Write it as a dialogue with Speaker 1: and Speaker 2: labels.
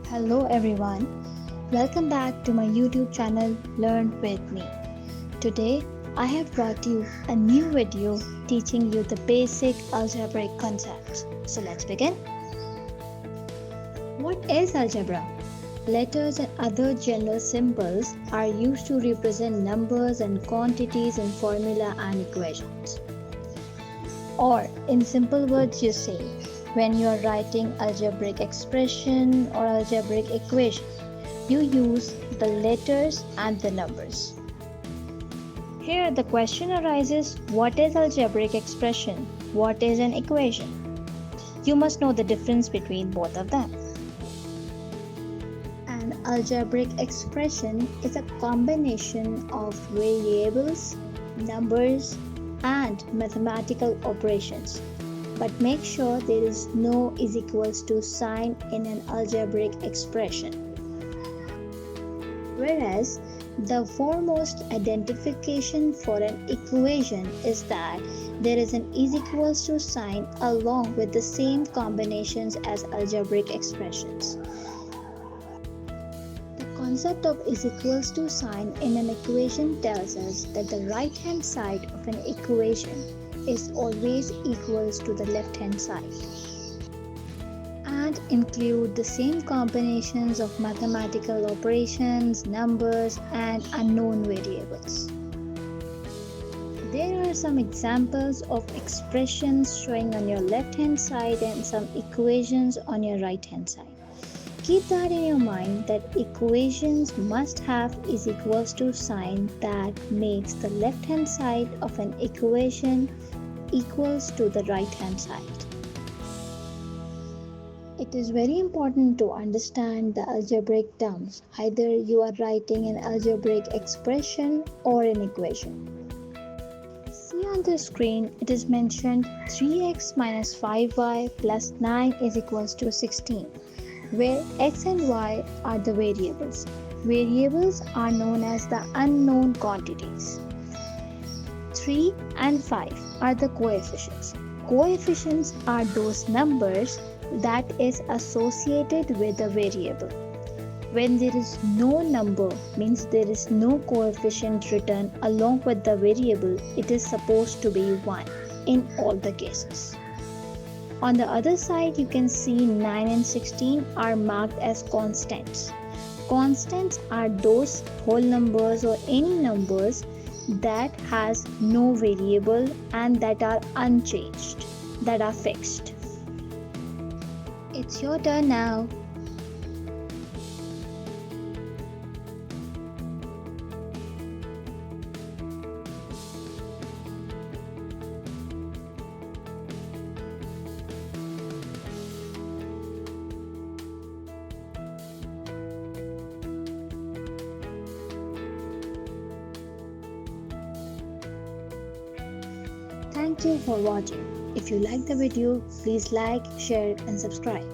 Speaker 1: Hello everyone, welcome back to my YouTube channel Learn With Me. Today I have brought you a new video teaching you the basic algebraic concepts. So let's begin. What is algebra? Letters and other general symbols are used to represent numbers and quantities in formula and equations. Or in simple words you say, when you are writing algebraic expression or algebraic equation, you use the letters and the numbers. Here the question arises, what is algebraic expression? What is an equation? You must know the difference between both of them. An algebraic expression is a combination of variables, numbers, and mathematical operations. But make sure there is no is equals to sign in an algebraic expression. Whereas the foremost identification for an equation is that there is an is equals to sign along with the same combinations as algebraic expressions. The concept of is equals to sign in an equation tells us that the right hand side of an equation is always equals to the left hand side and include the same combinations of mathematical operations, numbers, and unknown variables. There are some examples of expressions showing on your left hand side and some equations on your right hand side. Keep that in your mind that equations must have is equals to sign that makes the left hand side of an equation equals to the right hand side. It is very important to understand the algebraic terms. Either you are writing an algebraic expression or an equation. See on the screen it is mentioned 3x minus 5y plus 9 is equals to 16, where x and y are the variables. Variables are known as the unknown quantities. 3 and 5 are the coefficients. Coefficients are those numbers that is associated with a variable. When there is no number, means there is no coefficient written along with the variable, it is supposed to be 1 in all the cases. On the other side, you can see 9 and 16 are marked as constants. Constants are those whole numbers or any numbers that has no variable and that are unchanged, that are fixed. It's your turn now. Thank you for watching. If you like the video, please like, share and subscribe.